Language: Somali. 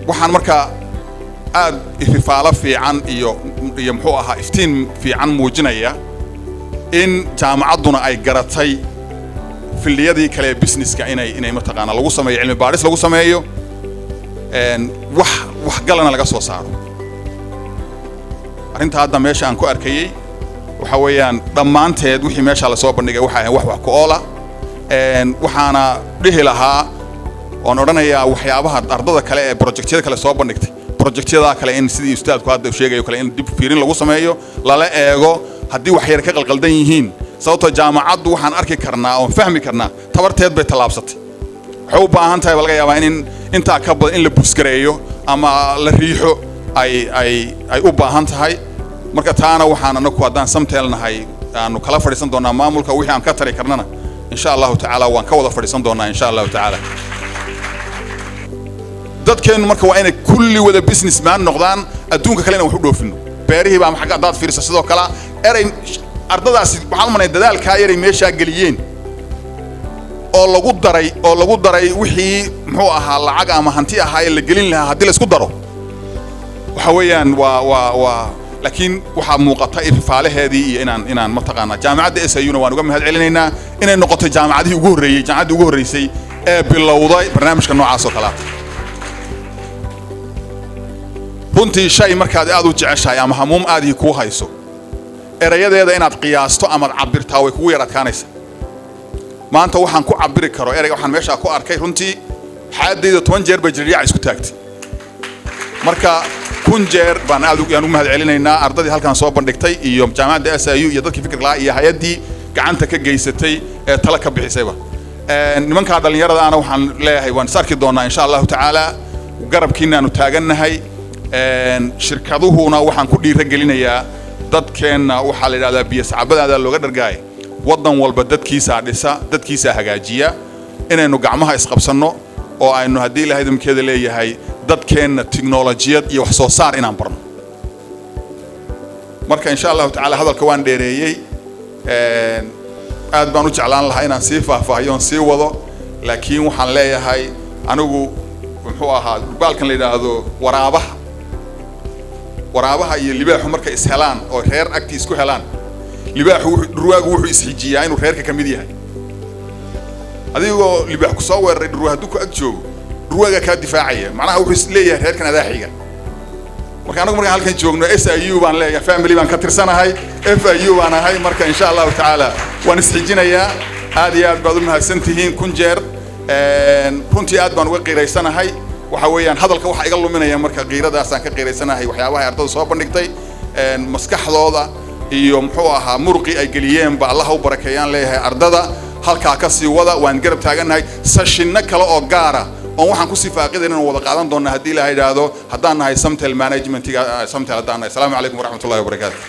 waxaan markaa aad ififaalo fiican iyo muxuu ahaa iftiin fiican muujinaya in jaamacadduna ay garatay filliyadii kale businesska inay mataqaana lagu sameeyo cilmi baaris lagu sameeyo wax galana laga soo saaro arrinta hadda meesha aan ku arkayay waxa weeyaan dhammaanteed wixii meesha la soo bandhigay waxa ay wax ku oola waxaana dhihi lahaa oon odhanayaa waxyaabaha ardada kale ee projectyada kale soo bandhigtay projectyada kale in sidii ustaadku hadda sheegayo kale in dib fiirin lagu sameeyo lala eego haddii wax yar ka qalqaldan yihiin sababtoo jaamacaddu waxaan arki karnaa oo fahmi karnaa tabarteed bay talaabsatay waxay u baahan tahay laga yaabaa in intaa ka badan in la busgareeyo ama la riixo ay u baahan tahay marka taana waxaan anagu haddaan samteelnahay aanu kala fadhiisan doonaa maamulka wixii aan ka tari karnana insha allahu tacaala waan ka wada fadhiisan doonaa insha allahu tacaala dadkeenu marka waa inay kulli wada businessman noqdaan adduunka kale inaan wax u dhoofino beerihii baa xagga dad fiirsa sidoo kale eray ardadaasi waxaan manay dadaalka yaray meesha galiyeen oo lagu daray wixii muxuu ahaa lacag ama hanti ahaa la gelin lahaa hadii la isku daro waxa weeyaan waa laakiin waxa muuqata ifaalaheedii iyo inaan mataqaana jaamacadda SIU-na waan uga mahad celinaynaa inay noqoto jaamacadii ugu horeysay ee bilowday barnaamijka noocaas oo kale runtii shay markaad aad u jeceshahay ama hamuum aad ku hayso erayadeeda inaad qiyaasto ama cabirtaa way kugu yaradkaanaysaa maanta waxaan ku cabiri karo erayga waxaan meesha ku arkay runtii xaadayda 10 jeer bay jiriyac isku taagtay marka 10 jeer baan aad u mahad celinaynaa ardadii halkan soo bandhigtay iyo jaamacadda SIU iyo dadkii fikir laa iyo hay'adii gacanta ka geysatay ee tala ka bixisayba nimanka dhalinyarada ana waxaan leeyahay waan sarki doonaa insha Allah taala garabkiina aanu taagannahay shirkaduhuna waxaan ku dhiirigelinayaa dadkeena waxa la yiraahdaa biyo sacabadaada looga dhargaay wadan walba dadkiisa dhisa dadkiisa hagaajiya inaynu gacmaha isqabsano oo aynu hadii ilaahay idinkeeda leeyahay dadkeena tiknoolajiyad iyo wax soo saar inaan barno marka insha Allah taala hadalka waan dheereeyay aad baan u jeclaan lahaa inaan sii faahfaahiyo sii wado laakiin waxaan leeyahay anigu wuxuu ahaa baalkan la yiraahdo waraabaha iyo libaaxu marka is helaan oo reer agti isku helaan libaaxu ruwaagu wuxuu isxijiyaa inuu reerka kamid yahay adigoo libaax ku soo weeraray ruwaadu ku ag joogo ruwaaga ka difaacaya macnaha wuxuu leeyahay reerkan adaaxiga marka anagu markaan halkan joogno SIU baan leeyahay family baan ka tirsanahay FIU baan ahay marka insha Allah taala waan isxijinayaa aad iyo aad baad u mahadsantihiin kun jeer runtii aad baan uga qiireysanahay waxa weeyaan hadalka waxa iga luminaya marka qiiradaas aan ka qiireysanahay waxyaabaha ardada soo bandhigtay maskaxdooda iyo muxuu ahaa murqi ay galiyeen ba Allah u barakeeyaan leeyahay ardada halka ka sii wada waan garab taaganahay sashinna kale oo gaara oo waxaan ku sifaaqideen inaan wada qaadan doonaa hadii la yiraahdo haddaan nahay samtel management-iga samtel haddaan nahay. Assalaamu calaykum waraxmatullaahi wabarakaatuh.